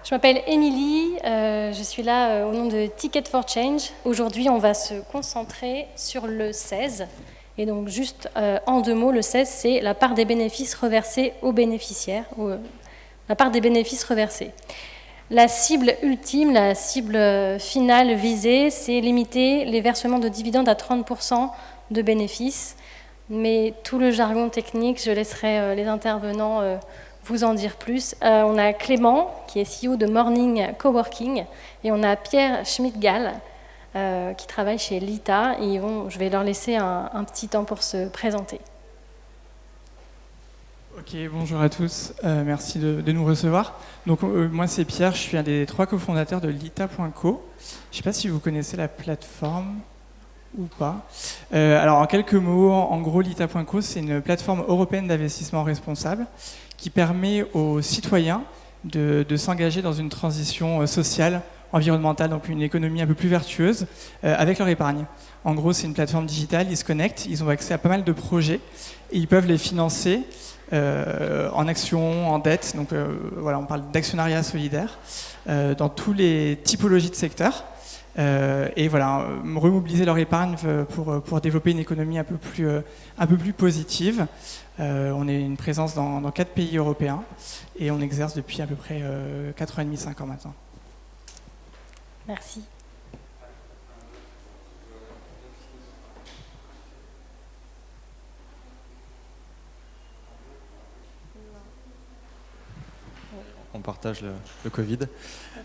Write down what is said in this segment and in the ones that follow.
Je m'appelle Émilie, je suis là au nom de Ticket for Change. Aujourd'hui, on va se concentrer sur le 16. Et donc, juste en 2 mots, le 16, c'est la part des bénéfices reversés aux bénéficiaires, la part des bénéfices reversés. La cible ultime, la cible finale visée, c'est limiter les versements de dividendes à 30% de bénéfices. Mais tout le jargon technique, je laisserai les intervenants vous en dire plus. On a Clément, qui est CEO de Morning Coworking, et on a Pierre Schmidt-Gall, qui travaille chez Lita. Et je vais leur laisser un petit temps pour se présenter. Ok, bonjour à tous, merci de nous recevoir. Donc moi c'est Pierre, je suis un des 3 cofondateurs de Lita.co. Je ne sais pas si vous connaissez la plateforme ou pas. Alors en quelques mots, en gros Lita.co c'est une plateforme européenne d'investissement responsable qui permet aux citoyens de s'engager dans une transition sociale, environnementale, donc une économie un peu plus vertueuse avec leur épargne. En gros c'est une plateforme digitale, ils se connectent, ils ont accès à pas mal de projets et ils peuvent les financer en actions, en dette, donc voilà, on parle d'actionnariat solidaire dans tous les typologies de secteurs et voilà, remobiliser leur épargne pour développer une économie un peu plus positive. On est une présence dans 4 pays européens et on exerce depuis à peu près 4 ans et demi, 5 ans maintenant. Merci. On partage le Covid.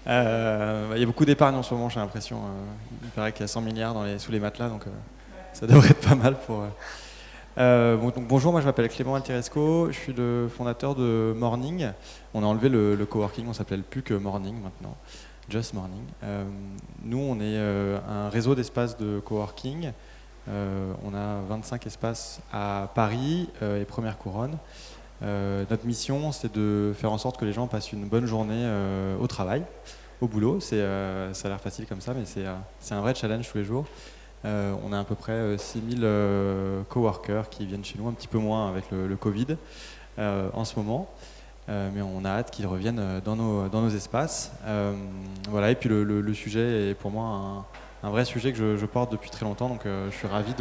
Il y a beaucoup d'épargne en ce moment, j'ai l'impression. Il paraît qu'il y a 100 milliards sous les matelas, donc ça devrait être pas mal pour... donc, bonjour, moi je m'appelle Clément Altiresco, je suis le fondateur de Morning. On a enlevé le coworking, on s'appelle plus que Morning maintenant, Just Morning. Nous, on est un réseau d'espaces de coworking. On a 25 espaces à Paris et Première Couronne. Notre mission, c'est de faire en sorte que les gens passent une bonne journée au travail, au boulot. Ça a l'air facile comme ça, mais c'est un vrai challenge tous les jours. On a à peu près 6000 coworkers qui viennent chez nous, un petit peu moins avec le Covid en ce moment. Mais on a hâte qu'ils reviennent dans nos espaces. Voilà. Et puis le sujet est pour moi un vrai sujet que je porte depuis très longtemps. Donc je suis ravi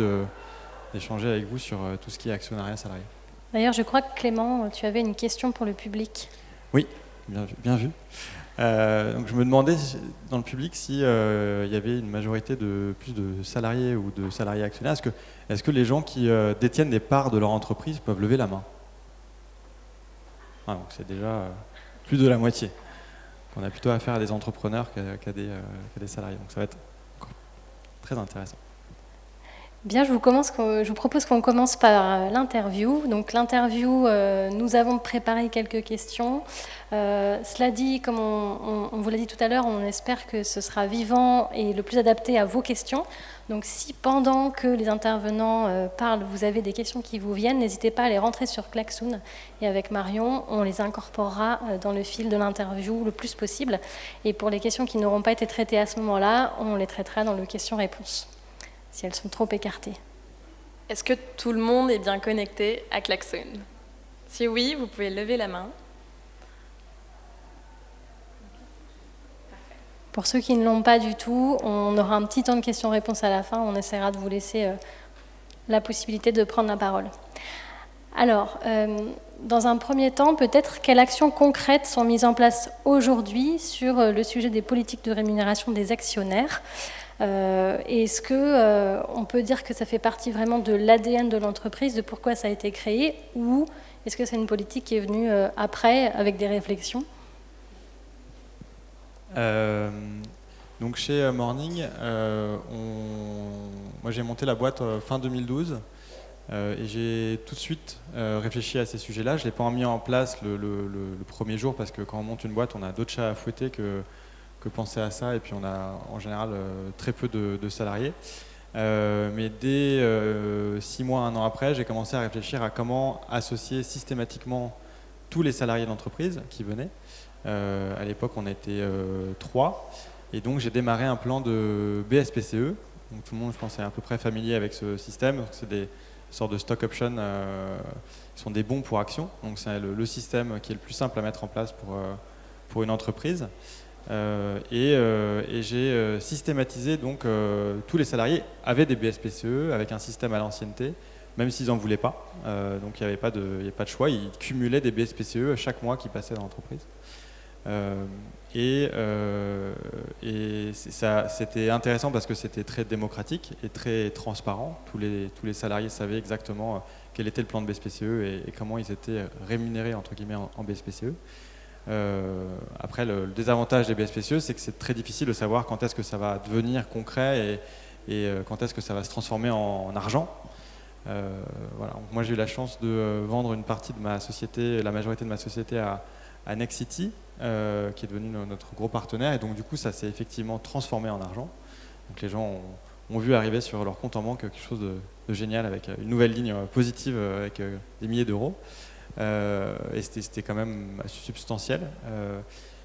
d'échanger avec vous sur tout ce qui est actionnariat salarié. D'ailleurs, je crois que Clément, tu avais une question pour le public. Oui, bien vu. Donc je me demandais dans le public s'il y avait une majorité plus de salariés ou de salariés actionnaires. Est-ce que les gens qui détiennent des parts de leur entreprise peuvent lever la main? Donc c'est déjà plus de la moitié. On a plutôt affaire à des entrepreneurs qu'à des salariés. Donc ça va être très intéressant. Bien, je vous propose qu'on commence par l'interview. Donc l'interview, nous avons préparé quelques questions. Cela dit, comme on vous l'a dit tout à l'heure, on espère que ce sera vivant et le plus adapté à vos questions. Donc si pendant que les intervenants parlent, vous avez des questions qui vous viennent, n'hésitez pas à les rentrer sur Klaxoon. Et avec Marion, on les incorporera dans le fil de l'interview le plus possible. Et pour les questions qui n'auront pas été traitées à ce moment-là, on les traitera dans le question-réponse, si elles sont trop écartées. Est-ce que tout le monde est bien connecté à Klaxoon? Si oui, vous pouvez lever la main. Pour ceux qui ne l'ont pas du tout, on aura un petit temps de questions-réponses à la fin. On essaiera de vous laisser la possibilité de prendre la parole. Alors, dans un premier temps, peut-être quelles actions concrètes sont mises en place aujourd'hui sur le sujet des politiques de rémunération des actionnaires? Est-ce qu'on peut dire que ça fait partie vraiment de l'ADN de l'entreprise, de pourquoi ça a été créé, ou est-ce que c'est une politique qui est venue après, avec des réflexions? Donc chez Morning, moi j'ai monté la boîte fin 2012 et j'ai tout de suite réfléchi à ces sujets-là. Je ne l'ai pas mis en place le premier jour parce que quand on monte une boîte, on a d'autres chats à fouetter que penser à ça, et puis on a en général très peu de salariés. Mais dès 6 mois, 1 an après, j'ai commencé à réfléchir à comment associer systématiquement tous les salariés de l'entreprise qui venaient. À l'époque, on était 3, et donc j'ai démarré un plan de BSPCE. Donc, tout le monde, je pense, est à peu près familier avec ce système. C'est des sortes de stock options qui sont des bons pour actions. Donc c'est le système qui est le plus simple à mettre en place pour une entreprise. Et j'ai systématisé, donc tous les salariés avaient des BSPCE avec un système à l'ancienneté, même s'ils n'en voulaient pas. Donc il n'y avait pas de choix, ils cumulaient des BSPCE chaque mois qui passaient dans l'entreprise. C'était intéressant parce que c'était très démocratique et très transparent. Tous les salariés savaient exactement quel était le plan de BSPCE et comment ils étaient rémunérés entre guillemets en BSPCE. Après, le désavantage des BSPCE, c'est que c'est très difficile de savoir quand est-ce que ça va devenir concret et quand est-ce que ça va se transformer en argent. Voilà. Donc, moi, j'ai eu la chance de vendre une partie de ma société, la majorité de ma société à Nexity, qui est devenu notre gros partenaire. Et donc, du coup, ça s'est effectivement transformé en argent. Donc, les gens ont vu arriver sur leur compte en banque quelque chose de génial avec une nouvelle ligne positive avec des milliers d'euros. Et c'était quand même substantiel.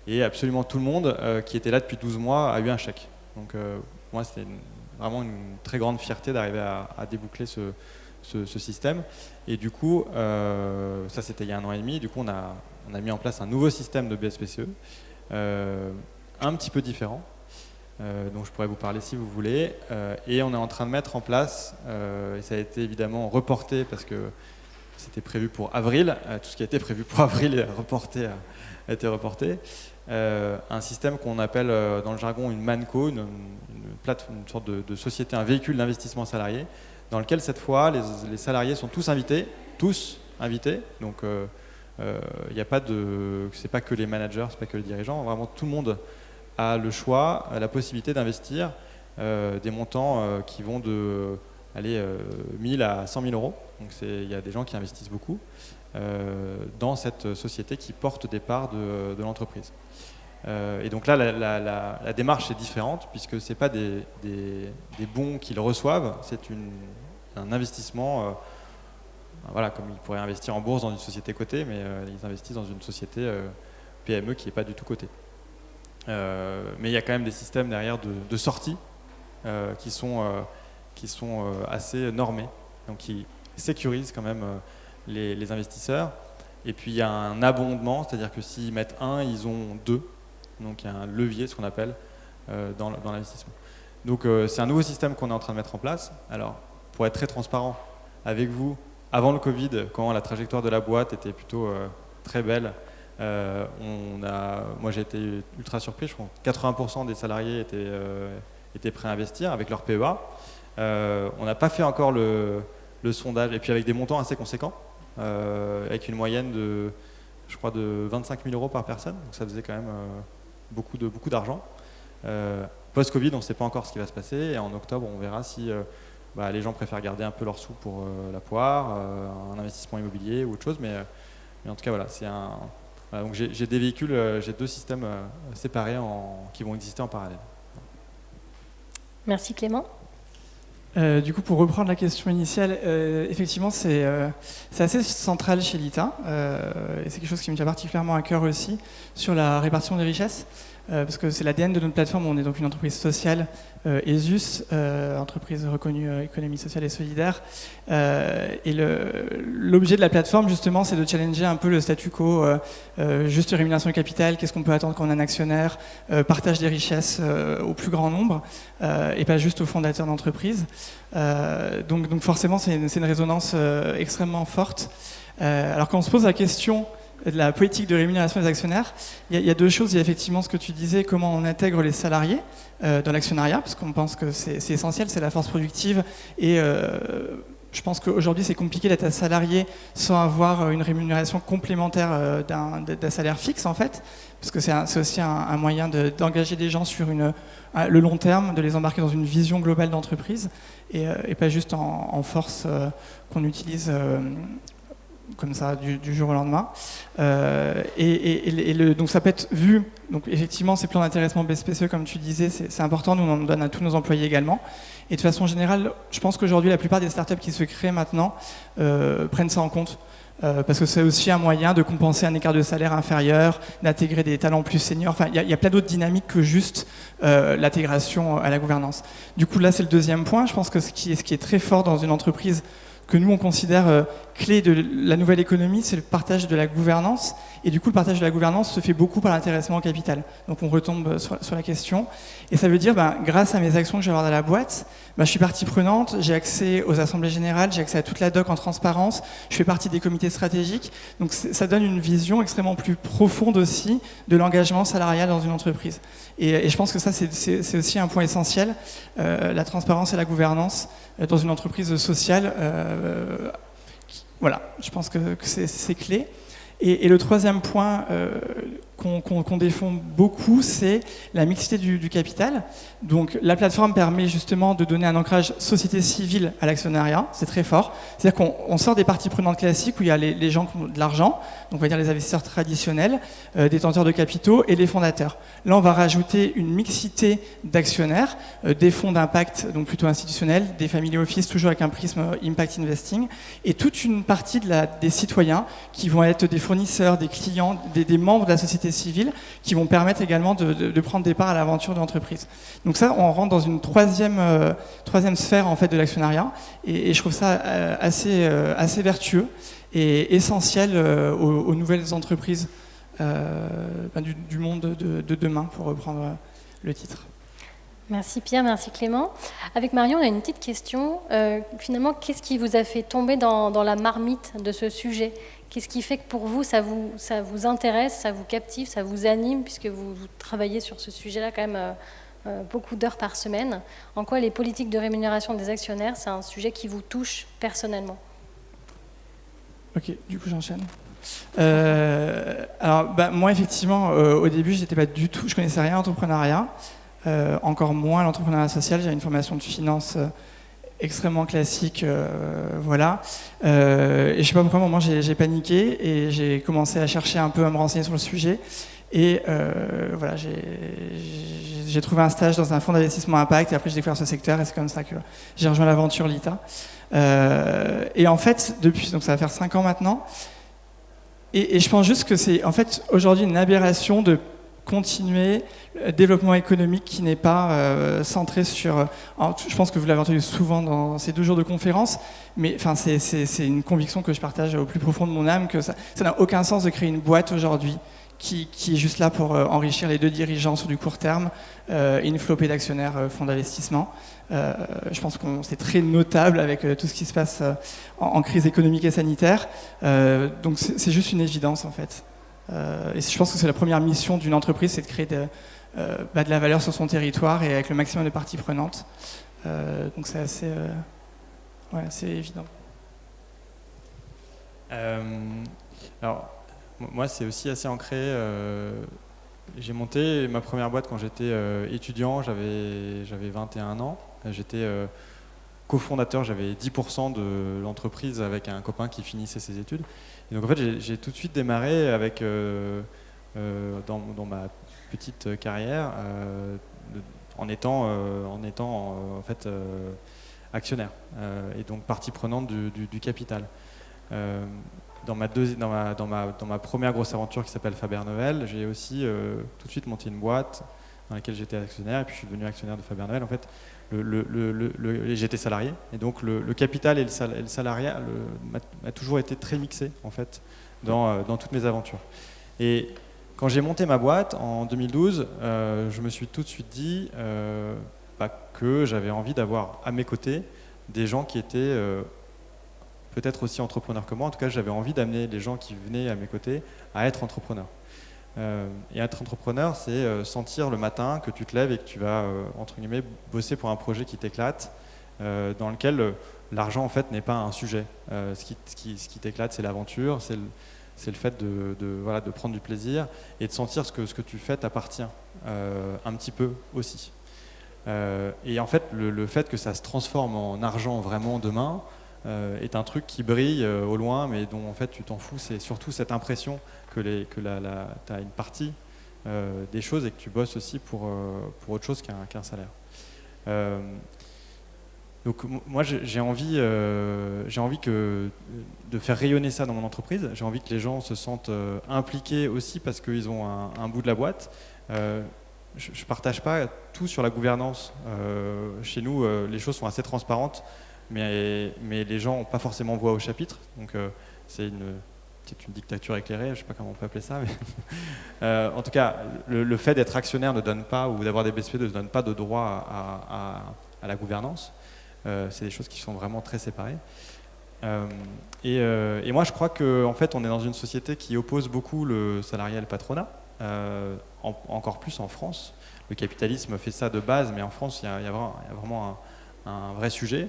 Et absolument tout le monde qui était là depuis 12 mois a eu un chèque. Donc moi, c'était vraiment une très grande fierté d'arriver à déboucler ce système. Et du coup, ça c'était il y a 1 an et demi. Du coup, on a mis en place un nouveau système de BSPCE, un petit peu différent, dont je pourrais vous parler si vous voulez. Et on est en train de mettre en place, et ça a été évidemment reporté parce que c'était prévu pour avril, tout ce qui a été prévu pour avril a été reporté. Un système qu'on appelle dans le jargon une ManCo, une sorte de société, un véhicule d'investissement salarié, dans lequel cette fois les salariés sont tous invités. Donc il n'y a pas c'est pas que les managers, c'est pas que les dirigeants, vraiment tout le monde a le choix, la possibilité d'investir des montants qui vont de 1000 à 100 000 euros. Donc il y a des gens qui investissent beaucoup dans cette société qui porte des parts de l'entreprise. Et donc là, la démarche est différente puisque ce n'est pas des bons qu'ils reçoivent, c'est un investissement, voilà, comme ils pourraient investir en bourse dans une société cotée, mais ils investissent dans une société PME qui n'est pas du tout cotée. Mais il y a quand même des systèmes derrière de sortie qui sont assez normés, donc qui sécurisent quand même les investisseurs. Et puis il y a un abondement, c'est-à-dire que s'ils mettent 1, ils ont 2. Donc il y a un levier, ce qu'on appelle, dans l'investissement. Donc c'est un nouveau système qu'on est en train de mettre en place. Alors, pour être très transparent avec vous, avant le Covid, quand la trajectoire de la boîte était plutôt très belle, moi j'ai été ultra surpris, je crois que 80% des salariés étaient prêts à investir avec leur PEA. On n'a pas fait encore le sondage, et puis avec des montants assez conséquents, avec une moyenne de 25 000 euros par personne, donc ça faisait quand même beaucoup d'argent. Post-Covid, on ne sait pas encore ce qui va se passer, et en octobre, on verra si les gens préfèrent garder un peu leurs sous pour la poire, un investissement immobilier ou autre chose, mais en tout cas, voilà, voilà, donc j'ai des véhicules, j'ai 2 systèmes séparés qui vont exister en parallèle. Merci Clément. Du coup, pour reprendre la question initiale, effectivement, c'est assez central chez l'ITA, et c'est quelque chose qui me tient particulièrement à cœur aussi, sur la répartition des richesses, parce que c'est l'ADN de notre plateforme. On est donc une entreprise sociale, ESUS, entreprise reconnue économie sociale et solidaire, et l'objet de la plateforme, justement, c'est de challenger un peu le statu quo, juste rémunération du capital, qu'est-ce qu'on peut attendre quand on est un actionnaire, partage des richesses au plus grand nombre, et pas juste aux fondateurs d'entreprise. Donc forcément, c'est une résonance extrêmement forte. Alors quand on se pose la question de la politique de rémunération des actionnaires, il y a 2 choses. Il y a effectivement ce que tu disais, comment on intègre les salariés dans l'actionnariat, parce qu'on pense que c'est essentiel, c'est la force productive, et je pense qu'aujourd'hui c'est compliqué d'être salarié sans avoir une rémunération complémentaire d'un salaire fixe en fait, parce que c'est aussi un moyen d'engager des gens sur le long terme, de les embarquer dans une vision globale d'entreprise, et pas juste en force qu'on utilise comme ça du jour au lendemain. Donc ça peut être vu, donc effectivement ces plans d'intéressement BSPCE, comme tu disais, c'est important, nous on en donne à tous nos employés également. Et de façon générale, je pense qu'aujourd'hui la plupart des startups qui se créent maintenant prennent ça en compte. Parce que c'est aussi un moyen de compenser un écart de salaire inférieur, d'intégrer des talents plus seniors. Enfin, il y a plein d'autres dynamiques que juste l'intégration à la gouvernance. Du coup, là, c'est le 2e point. Je pense que ce qui est très fort dans une entreprise que nous on considère clé de la nouvelle économie, c'est le partage de la gouvernance. Et du coup, le partage de la gouvernance se fait beaucoup par l'intéressement au capital. Donc on retombe sur la question. Et ça veut dire, grâce à mes actions que je vais avoir dans la boîte, je suis partie prenante, j'ai accès aux assemblées générales, j'ai accès à toute la doc en transparence, je fais partie des comités stratégiques. Donc ça donne une vision extrêmement plus profonde aussi de l'engagement salarial dans une entreprise. Et je pense que ça, c'est aussi un point essentiel, la transparence et la gouvernance dans une entreprise sociale. Voilà, je pense que c'est clé. Et le troisième point qu'on défend beaucoup, c'est la mixité du capital. Donc la plateforme permet justement de donner un ancrage société civile à l'actionnariat, c'est très fort. C'est-à-dire qu'on sort des parties prenantes classiques où il y a les gens qui ont de l'argent, donc on va dire les investisseurs traditionnels, détenteurs de capitaux et les fondateurs. Là, on va rajouter une mixité d'actionnaires, des fonds d'impact, donc plutôt institutionnels, des family office, toujours avec un prisme impact investing, et toute une partie des citoyens qui vont être des fournisseurs, des clients, des membres de la société civile, qui vont permettre également de prendre des parts à l'aventure de l'entreprise. Donc ça, on rentre dans une troisième sphère en fait de l'actionnariat, et je trouve ça assez vertueux et essentiel aux nouvelles entreprises du monde de demain, pour reprendre le titre. Merci Pierre, merci Clément. Avec Marion, on a une petite question. Finalement, qu'est-ce qui vous a fait tomber dans la marmite de ce sujet ? Qu'est-ce qui fait que pour vous, ça vous intéresse, ça vous captive, ça vous anime, puisque vous travaillez sur ce sujet-là quand même beaucoup d'heures par semaine. En quoi les politiques de rémunération des actionnaires, c'est un sujet qui vous touche personnellement ? Ok, du coup j'enchaîne. Alors moi effectivement, au début, je connaissais rien à l'entrepreneuriat, encore moins à l'entrepreneuriat social. J'avais une formation de finance extrêmement classique, voilà. Et je sais pas pourquoi, à un moment j'ai paniqué et j'ai commencé à chercher un peu, à me renseigner sur le sujet. Et voilà, j'ai trouvé un stage dans un fonds d'investissement impact et après j'ai découvert ce secteur et c'est comme ça que j'ai rejoint l'aventure Lita. Et en fait, depuis, donc ça va faire 5 ans maintenant, et je pense juste que c'est en fait aujourd'hui une aberration de continuer le développement économique qui n'est pas centré sur... je pense que vous l'avez entendu souvent dans ces 2 jours de conférence, mais enfin, c'est une conviction que je partage au plus profond de mon âme, que ça n'a aucun sens de créer une boîte aujourd'hui qui est juste là pour enrichir les 2 dirigeants sur du court terme et une flopée d'actionnaires fonds d'investissement. Je pense que c'est très notable avec tout ce qui se passe en crise économique et sanitaire. Donc c'est juste une évidence en fait. Et je pense que c'est la première mission d'une entreprise, c'est de créer de la valeur sur son territoire et avec le maximum de parties prenantes. Donc c'est assez évident. Alors, moi, c'est aussi assez ancré. J'ai monté ma première boîte quand j'étais étudiant, j'avais 21 ans. J'étais cofondateur, j'avais 10% de l'entreprise avec un copain qui finissait ses études. Et donc en fait, j'ai tout de suite démarré avec, dans ma petite carrière en étant en fait actionnaire et donc partie prenante du capital. Dans ma première grosse aventure qui s'appelle Faber Novel, j'ai aussi tout de suite monté une boîte dans laquelle j'étais actionnaire et puis je suis devenu actionnaire de Faber Novel. En fait, j'étais salarié et donc le capital et le salariat m'a toujours été très mixé en fait dans toutes mes aventures. Et quand j'ai monté ma boîte en 2012, je me suis tout de suite dit que j'avais envie d'avoir à mes côtés des gens qui étaient peut-être aussi entrepreneurs que moi. En tout cas, j'avais envie d'amener les gens qui venaient à mes côtés à être entrepreneurs. Et être entrepreneur, c'est sentir le matin que tu te lèves et que tu vas, entre guillemets, bosser pour un projet qui t'éclate, dans lequel l'argent, en fait, n'est pas un sujet. Ce qui t'éclate, c'est l'aventure, c'est le fait de prendre du plaisir et de sentir ce que tu fais t'appartient un petit peu aussi. Et en fait, le fait que ça se transforme en argent vraiment demain est un truc qui brille au loin, mais dont en fait tu t'en fous. C'est surtout cette impression que tu as une partie des choses et que tu bosses aussi pour autre chose qu'un salaire. Donc moi j'ai envie de faire rayonner ça dans mon entreprise. J'ai envie que les gens se sentent impliqués aussi parce qu'ils ont un bout de la boîte. Je partage pas tout sur la gouvernance. Chez nous, les choses sont assez transparentes. mais les gens n'ont pas forcément voix au chapitre. Donc c'est peut-être une dictature éclairée, je ne sais pas comment on peut appeler ça. Mais en tout cas, le fait d'être actionnaire ne donne pas, ou d'avoir des BSP ne donne pas de droit à la gouvernance. C'est des choses qui sont vraiment très séparées. Et moi, je crois qu'en fait, on est dans une société qui oppose beaucoup le salariat et le patronat, encore plus en France. Le capitalisme fait ça de base, mais en France, il y a vraiment un vrai sujet.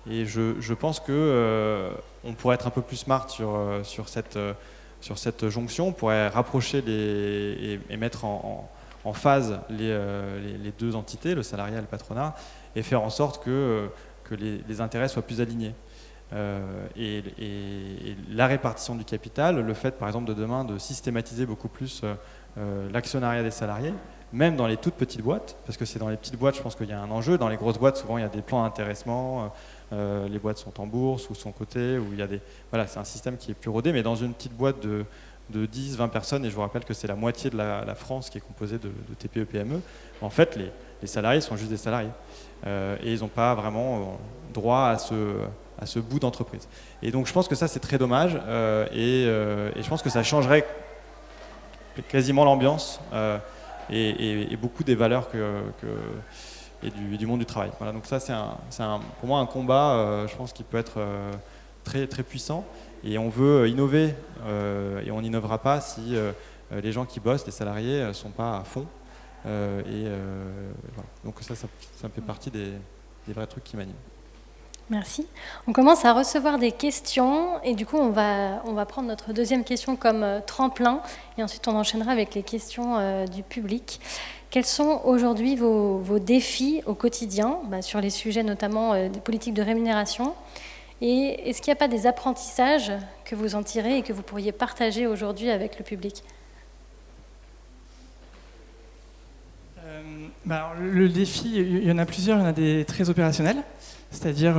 Et je pense qu'on pourrait être un peu plus smart sur cette jonction, on pourrait rapprocher et mettre en phase les deux entités, le salariat et le patronat, et faire en sorte que les intérêts soient plus alignés. Et la répartition du capital, le fait par exemple de demain de systématiser beaucoup plus l'actionnariat des salariés, même dans les toutes petites boîtes, parce que c'est dans les petites boîtes, je pense qu'il y a un enjeu. Dans les grosses boîtes, souvent il y a des plans d'intéressement, les boîtes sont en bourse ou sont cotées, où il y a voilà, c'est un système qui est plus rodé, mais dans une petite boîte de 10, 20 personnes, et je vous rappelle que c'est la moitié de la France qui est composée de TPE, PME, en fait les salariés sont juste des salariés. Et ils n'ont pas vraiment droit à ce bout d'entreprise. Et donc je pense que ça c'est très dommage, et je pense que ça changerait quasiment l'ambiance et beaucoup des valeurs et du monde du travail. Voilà, donc ça c'est pour moi un combat, je pense, qui peut être très, très puissant, et on veut innover, et on n'innovera pas si les gens qui bossent, les salariés, ne sont pas à fond. Voilà. Donc ça me fait partie des vrais trucs qui m'animent. Merci. On commence à recevoir des questions et du coup on va prendre notre deuxième question comme tremplin et ensuite on enchaînera avec les questions du public. Quels sont aujourd'hui vos défis au quotidien sur les sujets notamment des politiques de rémunération, et est-ce qu'il n'y a pas des apprentissages que vous en tirez et que vous pourriez partager aujourd'hui avec le public ? Le défi, il y en a plusieurs, il y en a des très opérationnels, c'est-à-dire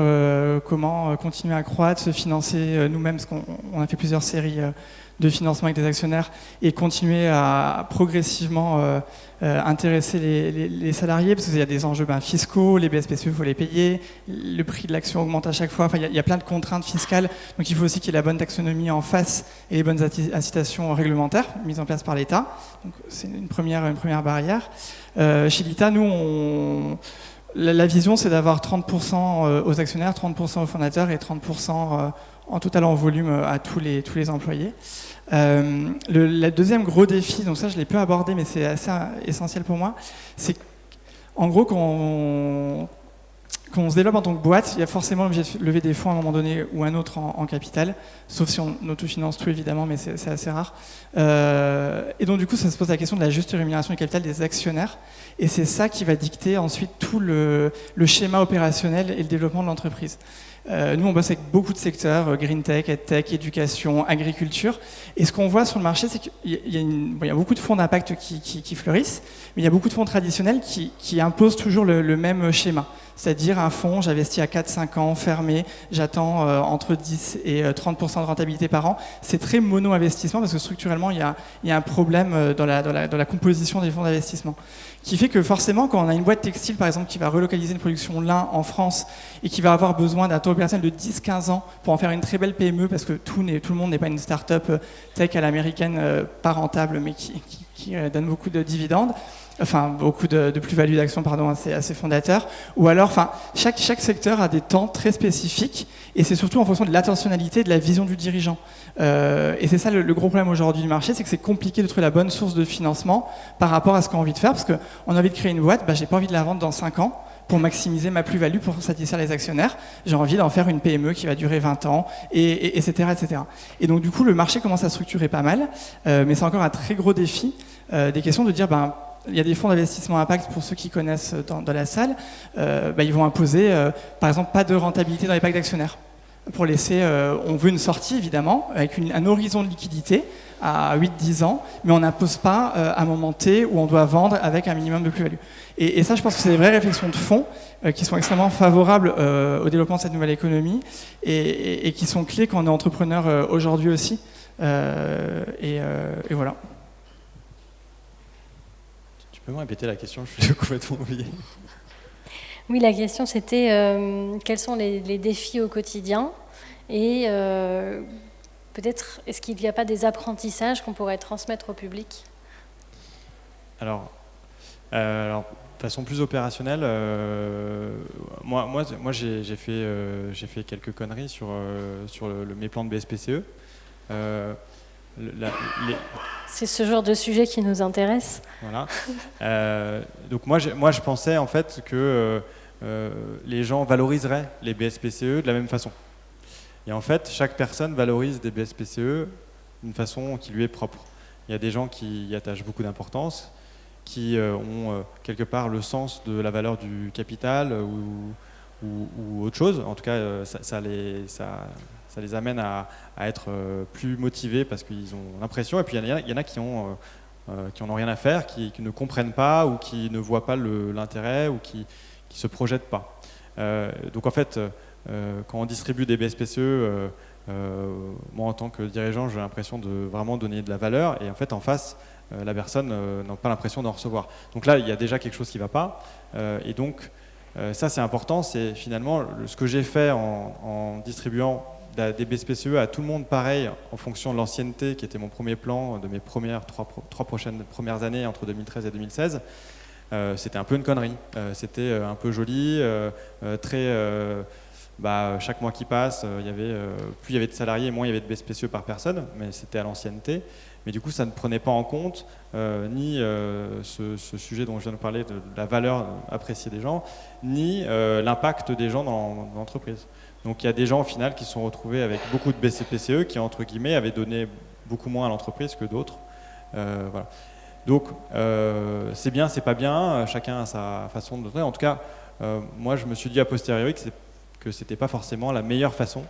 comment continuer à croître, se financer nous-mêmes, parce qu'on a fait plusieurs séries de financement avec des actionnaires, et continuer à progressivement intéresser les salariés, parce qu'il y a des enjeux fiscaux, les BSPCE, il faut les payer, le prix de l'action augmente à chaque fois, enfin, il y a plein de contraintes fiscales, donc il faut aussi qu'il y ait la bonne taxonomie en face et les bonnes incitations réglementaires mises en place par l'État. Donc c'est une première barrière. Chez l'ITA, nous, la vision, c'est d'avoir 30% aux actionnaires, 30% aux fondateurs et 30% en total en volume à tous les employés. Le deuxième gros défi, donc ça je l'ai peu abordé mais c'est assez essentiel pour moi, c'est en gros quand on se développe en tant que boîte, il y a forcément l'objet de lever des fonds à un moment donné ou un autre en capital, sauf si on autofinance tout évidemment, mais c'est assez rare. Et donc du coup ça se pose la question de la juste rémunération du capital des actionnaires, et c'est ça qui va dicter ensuite tout le schéma opérationnel et le développement de l'entreprise. Nous, on bosse avec beaucoup de secteurs, green tech, edtech, éducation, agriculture. Et ce qu'on voit sur le marché, c'est qu'il y a beaucoup de fonds d'impact qui fleurissent, mais il y a beaucoup de fonds traditionnels qui imposent toujours le même schéma. C'est-à-dire un fonds, j'investis à 4-5 ans, fermé, j'attends entre 10 et 30% de rentabilité par an. C'est très mono-investissement parce que structurellement, il y a un problème dans la composition des fonds d'investissement. Qui fait que forcément, quand on a une boîte textile, par exemple, qui va relocaliser une production lin en France et qui va avoir besoin d'un taux opérationnel de 10-15 ans pour en faire une très belle PME, parce que tout le monde n'est pas une start-up tech à l'américaine, pas rentable, mais qui donne beaucoup de dividendes, enfin beaucoup de plus-value d'action, pardon, à ses fondateurs. Ou alors, chaque secteur a des temps très spécifiques, et c'est surtout en fonction de l'intentionnalité et de la vision du dirigeant. Et c'est ça le gros problème aujourd'hui du marché, c'est que c'est compliqué de trouver la bonne source de financement par rapport à ce qu'on a envie de faire, parce qu'on a envie de créer une boîte, j'ai pas envie de la vendre dans 5 ans pour maximiser ma plus-value, pour satisfaire les actionnaires. J'ai envie d'en faire une PME qui va durer 20 ans, etc., etc. Et donc du coup, le marché commence à structurer pas mal, mais c'est encore un très gros défi, des questions de dire, il y a des fonds d'investissement impact, pour ceux qui connaissent dans la salle, ils vont imposer, par exemple, pas de rentabilité dans les packs d'actionnaires. Pour laisser, on veut une sortie évidemment, avec un horizon de liquidité à 8-10 ans, mais on n'impose pas un moment T où on doit vendre avec un minimum de plus-value. Et ça, je pense que c'est des vraies réflexions de fond qui sont extrêmement favorables au développement de cette nouvelle économie et qui sont clés quand on est entrepreneur aujourd'hui aussi. Et voilà. Tu peux me répéter la question? Je suis complètement oublié. Oui, la question c'était quels sont les défis au quotidien et peut-être est-ce qu'il n'y a pas des apprentissages qu'on pourrait transmettre au public? Alors, de façon plus opérationnelle, moi j'ai fait quelques conneries sur mes plans de BSPCE. Euh, les, C'est ce genre de sujet qui nous intéresse. Voilà. Donc moi je pensais en fait que les gens valoriseraient les BSPCE de la même façon. Et en fait, chaque personne valorise des BSPCE d'une façon qui lui est propre. Il y a des gens qui y attachent beaucoup d'importance, qui ont quelque part le sens de la valeur du capital ou autre chose. En tout cas, ça les amène à être plus motivés parce qu'ils ont l'impression. Et puis il y en a qui en ont rien à faire, qui ne comprennent pas ou qui ne voient pas l'intérêt ou qui se projettent pas. Donc en fait, quand on distribue des BSPCE, moi en tant que dirigeant, j'ai l'impression de vraiment donner de la valeur et en fait en face, la personne n'a pas l'impression d'en recevoir. Donc là, il y a déjà quelque chose qui ne va pas et donc ça c'est important, c'est finalement ce que j'ai fait en distribuant des BSPCE à tout le monde pareil en fonction de l'ancienneté qui était mon premier plan de mes trois premières années entre 2013 et 2016. C'était un peu une connerie, c'était un peu joli, très... chaque mois qui passe, plus il y avait de salariés, moins il y avait de BSPCE par personne, mais c'était à l'ancienneté. Mais du coup, ça ne prenait pas en compte ni ce sujet dont je viens de parler, de la valeur appréciée des gens, ni l'impact des gens dans l'entreprise. Donc il y a des gens au final qui se sont retrouvés avec beaucoup de BSPCE qui, entre guillemets, avaient donné beaucoup moins à l'entreprise que d'autres. Voilà. Donc c'est bien, c'est pas bien, chacun a sa façon de donner. En tout cas, moi je me suis dit a posteriori que c'était pas forcément la meilleure façon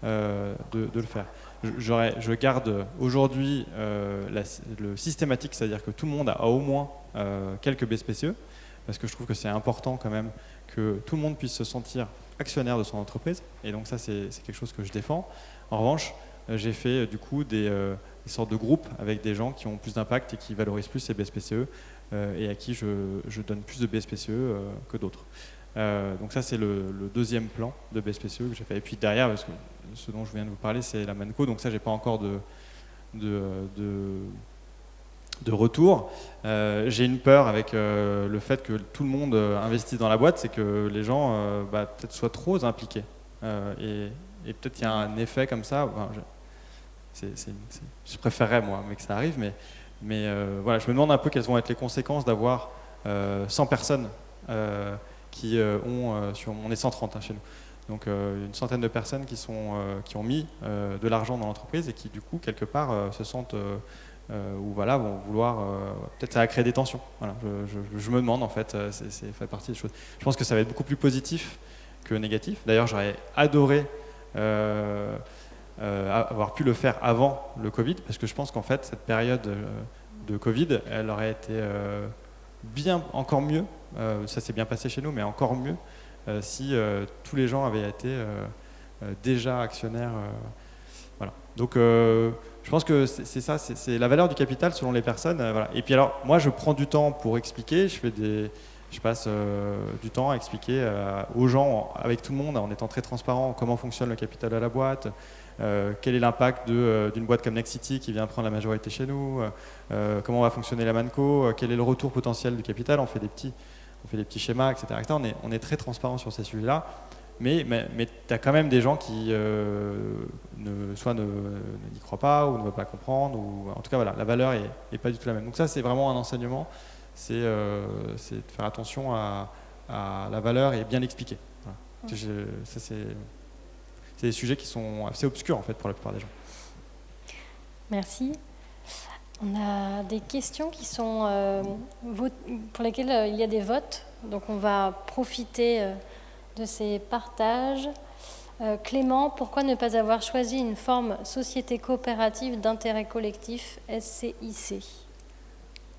de le faire. Je garde aujourd'hui le systématique, c'est-à-dire que tout le monde a au moins quelques BSPCE, parce que je trouve que c'est important quand même que tout le monde puisse se sentir actionnaire de son entreprise, et donc ça c'est quelque chose que je défends. En revanche, j'ai fait du coup des sortes de groupes avec des gens qui ont plus d'impact et qui valorisent plus ces BSPCE et à qui je donne plus de BSPCE que d'autres. Donc ça c'est le deuxième plan de BSPCE que j'ai fait. Et puis derrière, parce que ce dont je viens de vous parler, c'est la Manco, donc ça j'ai pas encore de retour. J'ai une peur avec le fait que tout le monde investisse dans la boîte, c'est que les gens peut-être soient trop impliqués. Et peut-être il y a un effet comme ça. Je préférerais moi, mais que ça arrive, mais voilà, je me demande un peu quelles vont être les conséquences d'avoir 100 personnes qui ont on est 130 chez nous. Donc une centaine de personnes qui ont mis de l'argent dans l'entreprise et qui du coup quelque part se sentent ou voilà vont vouloir peut-être ça va créer des tensions. Voilà, je me demande en fait, c'est fait partie des choses. Je pense que ça va être beaucoup plus positif que négatif. D'ailleurs, j'aurais adoré avoir pu le faire avant le Covid, parce que je pense qu'en fait cette période de Covid, elle aurait été bien encore mieux. Ça s'est bien passé chez nous, mais encore mieux si tous les gens avaient été déjà actionnaires. Voilà. Donc je pense que c'est ça, c'est la valeur du capital selon les personnes. Voilà. Et puis alors, moi je prends du temps pour expliquer, je passe du temps à expliquer aux gens, avec tout le monde, en étant très transparent, comment fonctionne le capital de la boîte, quel est l'impact d'une boîte comme Nexity qui vient prendre la majorité chez nous, comment va fonctionner la Manco, quel est le retour potentiel du capital, on fait des petits schémas, etc. On est très transparent sur ces sujets-là, mais tu as quand même des gens qui soit n'y croient pas ou ne veulent pas comprendre, ou en tout cas voilà, la valeur est pas du tout la même. Donc ça c'est vraiment un enseignement, c'est de faire attention à la valeur et bien l'expliquer. Voilà. Ça c'est des sujets qui sont assez obscurs en fait pour la plupart des gens. Merci. On a des questions qui sont pour lesquelles il y a des votes, donc on va profiter de ces partages. Clément, pourquoi ne pas avoir choisi une forme société coopérative d'intérêt collectif, SCIC?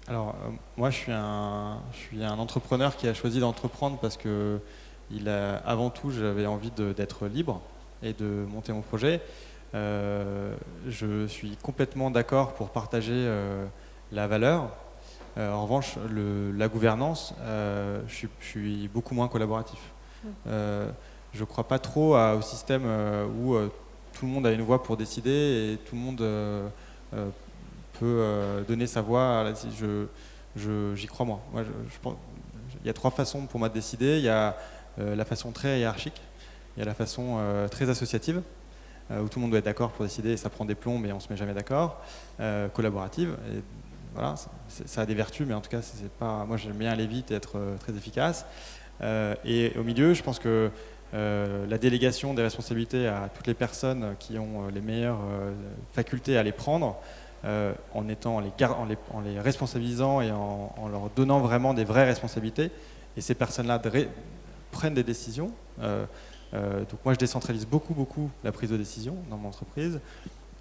Alors moi je suis un entrepreneur qui a choisi d'entreprendre parce que avant tout j'avais envie d'être libre et de monter mon projet. Je suis complètement d'accord pour partager la valeur. En revanche, la gouvernance, je suis beaucoup moins collaboratif. Je ne crois pas trop au système où tout le monde a une voix pour décider et tout le monde peut donner sa voix. J'y crois moi. Je pense, il y a 3 façons pour moi de décider. Il y a la façon très hiérarchique, il y a la façon très associative, où tout le monde doit être d'accord pour décider et ça prend des plombs mais on ne se met jamais d'accord, collaborative. Et voilà, ça a des vertus, mais en tout cas, c'est pas. Moi, j'aime bien aller vite et être très efficace. Et au milieu, je pense que la délégation des responsabilités à toutes les personnes qui ont les meilleures facultés à les prendre, en les responsabilisant et en leur donnant vraiment des vraies responsabilités. Et ces personnes-là prennent des décisions. Donc moi, je décentralise beaucoup la prise de décision dans mon entreprise.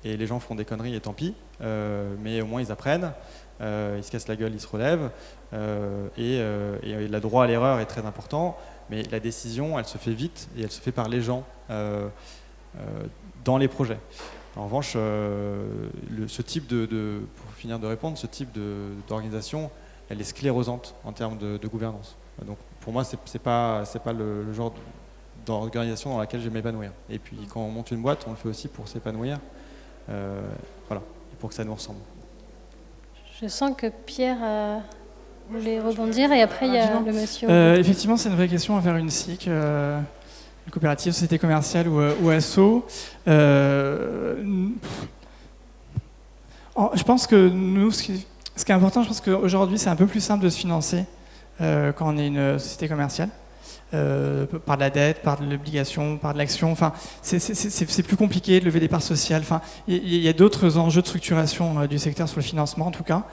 Et les gens font des conneries et tant pis. Mais au moins, ils apprennent. Ils se cassent la gueule, ils se relèvent. Et le droit à l'erreur est très important. Mais la décision, elle se fait vite et elle se fait par les gens dans les projets. En revanche, ce type pour finir de répondre, ce type d'organisation, elle est sclérosante en termes de gouvernance. Donc pour moi, c'est pas le genre d'organisation dans laquelle je vais m'épanouir. Et puis quand on monte une boîte, on le fait aussi pour s'épanouir, voilà, et pour que ça nous ressemble. Je sens que Pierre voulait rebondir et après il y a le monsieur. Effectivement, c'est une vraie question envers une SIC, une coopérative, société commerciale ou asso. Je pense que nous, ce qui est important, je pense qu'aujourd'hui, c'est un peu plus simple de se financer quand on est une société commerciale. Par de la dette, par de l'obligation, par de l'action. Enfin, c'est plus compliqué de lever des parts sociales. Enfin, il y a d'autres enjeux de structuration du secteur sur le financement, en tout cas.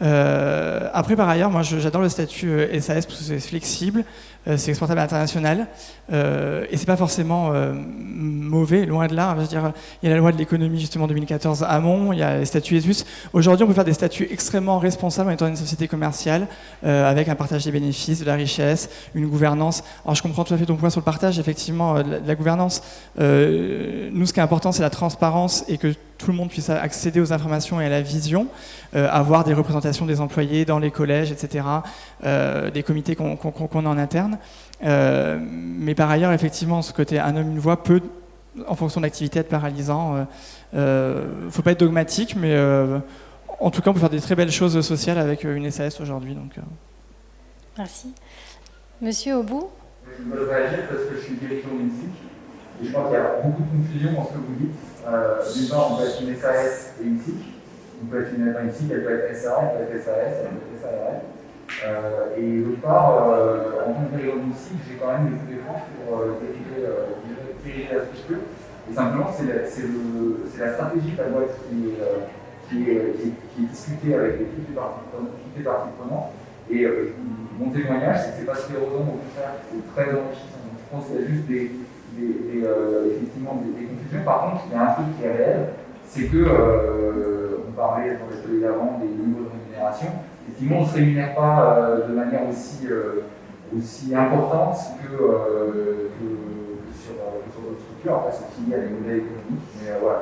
Après, par ailleurs, moi, j'adore le statut SAS parce que c'est flexible, c'est exportable à l'international, et c'est pas forcément mauvais, loin de là. Je veux dire, il y a la loi de l'économie justement 2014 Hamon, il y a les statuts ESUS. Aujourd'hui, on peut faire des statuts extrêmement responsables en étant une société commerciale, avec un partage des bénéfices, de la richesse, une gouvernance. Alors, je comprends tout à fait ton point sur le partage, effectivement, de la gouvernance. Nous, ce qui est important, c'est la transparence et que tout le monde puisse accéder aux informations et à la vision, avoir des représentations des employés dans les collèges, etc., des comités qu'on a en interne. Mais par ailleurs, effectivement, ce côté un homme, une voix peut, en fonction de l'activité, être paralysant. Il ne faut pas être dogmatique, mais en tout cas, on peut faire des très belles choses sociales avec une SAS aujourd'hui. Merci. Monsieur Aubout. Je veux réagir parce que je suis directeur d'une SIC et je crois qu'il y a beaucoup de confusion dans ce que vous dites. D'une part, on peut être une SAS et une SIC. On peut être une SIC, elle peut être SA, elle peut être SAS, elle peut être SARL. Et d'autre part, en tant que directeur d'une SIC, j'ai quand même des défenses pour diriger la structure. Et simplement, c'est la stratégie de la boîte qui est discutée avec toutes les parties prenantes. Et mon témoignage, c'est que ce n'est pas sclérosant, au contraire, c'est très enrichissant. Donc, je pense qu'il y a juste effectivement des confusions. Par contre, il y a un truc qui est réel, c'est que, on parlait dans les ateliers d'avant des niveaux de rémunération, effectivement, on ne se rémunère pas de manière aussi importante que sur d'autres structures. Après, c'est fini à des modèles économiques, mais voilà,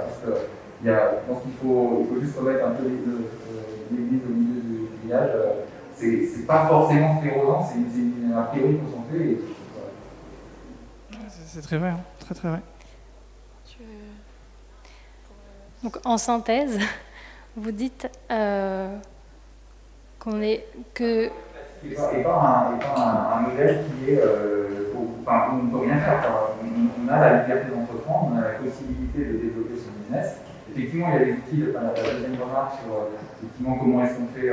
je pense qu'il faut juste remettre un peu l'église au milieu du village. C'est pas forcément sclérosant, c'est un priori qu'il faut s'en faire. C'est très vrai, hein. Très très vrai. Donc en synthèse, vous dites qu'on est que... Et pas un modèle qui est... on ne peut rien faire. On a la liberté d'entreprendre, on a la possibilité de développer son business. Effectivement, il y a des outils, la deuxième remarque sur effectivement, comment est-ce qu'on fait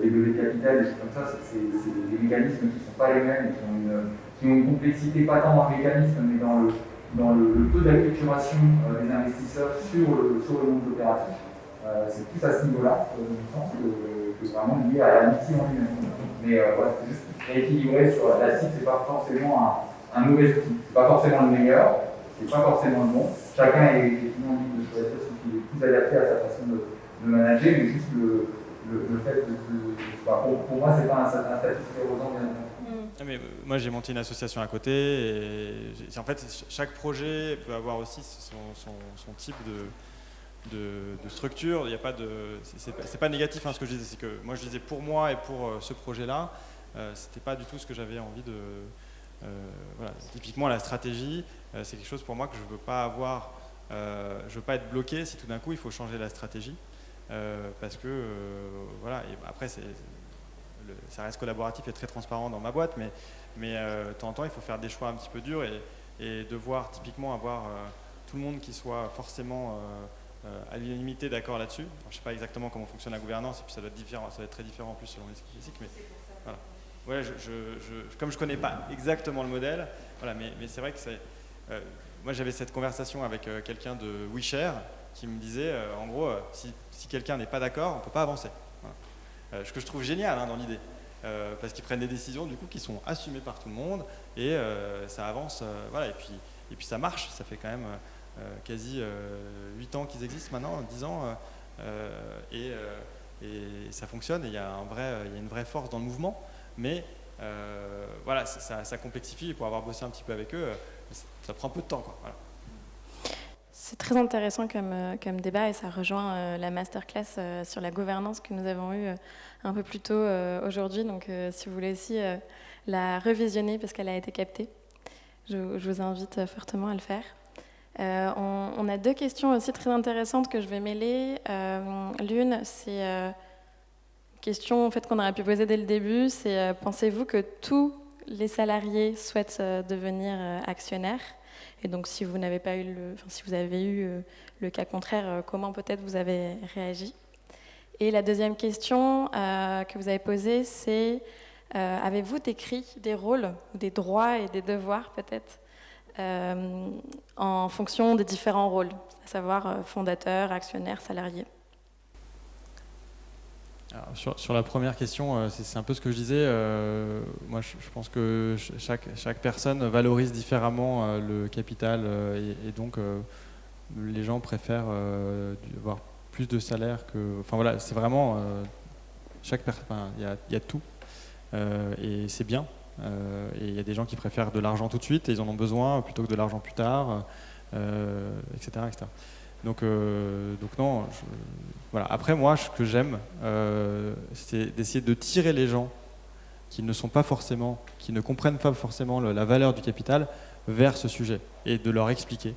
des levées de capital, des choses comme ça, c'est des mécanismes qui ne sont pas les mêmes, qui ont une complexité pas tant dans le mécanisme, mais dans le taux d'acculturation des investisseurs sur le monde opératif. C'est plus à ce niveau-là, je pense, que vraiment lié à l'outil en lui-même. Mais voilà, c'est juste rééquilibrer sur la cible, c'est pas forcément un mauvais outil, c'est pas forcément le meilleur, c'est pas forcément le bon. Chacun est effectivement libre de choisir ce qui est plus adapté à sa façon de manager, mais juste le fait pour moi, c'est pas un statut sclérosant bien. Mais moi, j'ai monté une association à côté. Et en fait, chaque projet peut avoir aussi son type de structure, il y a pas de, c'est pas négatif hein, ce que je disais, c'est que moi je disais pour moi et pour ce projet-là, c'était pas du tout ce que j'avais envie de. Voilà. Typiquement la stratégie, c'est quelque chose pour moi que je veux pas avoir, je veux pas être bloqué si tout d'un coup il faut changer la stratégie, parce que voilà. Et après ça reste collaboratif et très transparent dans ma boîte, mais de temps en temps il faut faire des choix un petit peu durs et devoir typiquement avoir tout le monde qui soit forcément à l'unanimité d'accord là-dessus. Je ne sais pas exactement comment fonctionne la gouvernance, et puis ça doit être différent, ça va être très différent en plus selon les équipes, mais voilà. Ouais, comme je ne connais pas exactement le modèle, voilà, mais c'est vrai que moi j'avais cette conversation avec quelqu'un de WeShare qui me disait, en gros, si quelqu'un n'est pas d'accord, on ne peut pas avancer. Voilà. Ce que je trouve génial hein, dans l'idée, parce qu'ils prennent des décisions du coup qui sont assumées par tout le monde et ça avance, voilà, et puis ça marche, ça fait quand même quasi 8 ans qu'ils existent maintenant, 10 ans, et ça fonctionne et il y a une vraie force dans le mouvement. Mais voilà, ça complexifie et pour avoir bossé un petit peu avec eux, ça prend un peu de temps, quoi. Voilà. C'est très intéressant comme débat et ça rejoint la masterclass sur la gouvernance que nous avons eue un peu plus tôt aujourd'hui. Donc si vous voulez aussi la revisionner parce qu'elle a été captée, je vous invite fortement à le faire. On a 2 questions aussi très intéressantes que je vais mêler. L'une, c'est... question en fait, qu'on aurait pu poser dès le début, c'est pensez-vous que tous les salariés souhaitent devenir actionnaires? Et donc si vous n'avez pas eu si vous avez eu le cas contraire, comment peut-être vous avez réagi? Et la deuxième question que vous avez posée, c'est avez-vous décrit des rôles, des droits et des devoirs peut-être en fonction des différents rôles, à savoir fondateur, actionnaire, salarié? Alors, sur la première question, c'est un peu ce que je disais. Moi, je pense que chaque personne valorise différemment le capital et donc les gens préfèrent avoir plus de salaire que. Enfin voilà, c'est vraiment chaque personne. Il y a tout et c'est bien. Et il y a des gens qui préfèrent de l'argent tout de suite et ils en ont besoin plutôt que de l'argent plus tard, etc., etc. Donc non, voilà. Après moi, ce que j'aime, c'est d'essayer de tirer les gens qui ne comprennent pas forcément la valeur du capital vers ce sujet et de leur expliquer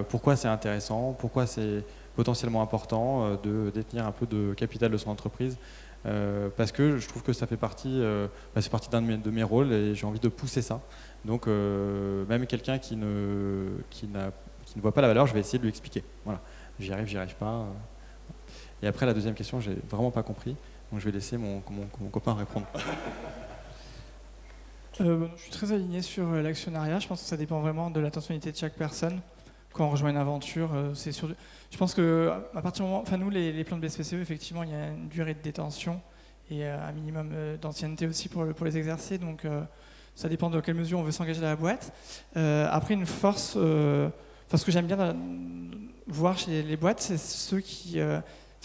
pourquoi c'est intéressant, pourquoi c'est potentiellement important de détenir un peu de capital de son entreprise, parce que je trouve que ça fait partie, c'est partie d'un de mes rôles et j'ai envie de pousser ça. Donc même quelqu'un qui ne voit pas la valeur, je vais essayer de lui expliquer. Voilà. J'y arrive pas. Et après, la deuxième question, j'ai vraiment pas compris. Donc je vais laisser mon copain répondre. Je suis très aligné sur l'actionnariat. Je pense que ça dépend vraiment de l'intentionnalité de chaque personne. Quand on rejoint une aventure, c'est sûr. Je pense que à partir du moment, enfin nous les plans de BSPCE, effectivement, il y a une durée de détention et un minimum d'ancienneté aussi pour les exercer. Donc ça dépend de quelle mesure on veut s'engager dans la boîte. Après, une force. Ce que j'aime bien voir chez les boîtes, c'est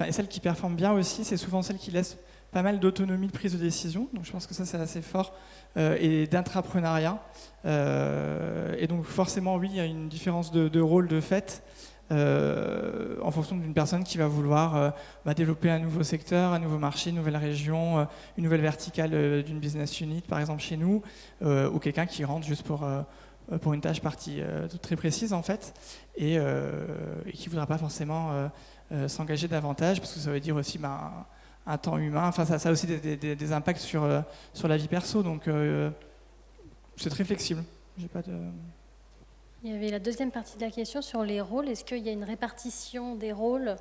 et celles qui performent bien aussi, c'est souvent celles qui laissent pas mal d'autonomie de prise de décision. Donc je pense que ça, c'est assez fort. Et d'intrapreneuriat. Et donc forcément, oui, il y a une différence de rôle de fait en fonction d'une personne qui va vouloir développer un nouveau secteur, un nouveau marché, une nouvelle région, une nouvelle verticale d'une business unit, par exemple chez nous, ou quelqu'un qui rentre juste pour une tâche très précise en fait, et qui ne voudra pas forcément s'engager davantage, parce que ça veut dire aussi un temps humain, enfin ça a aussi des impacts sur la vie perso, donc c'est très flexible. J'ai pas de... Il y avait la deuxième partie de la question sur les rôles. Est-ce qu'il y a une répartition des rôles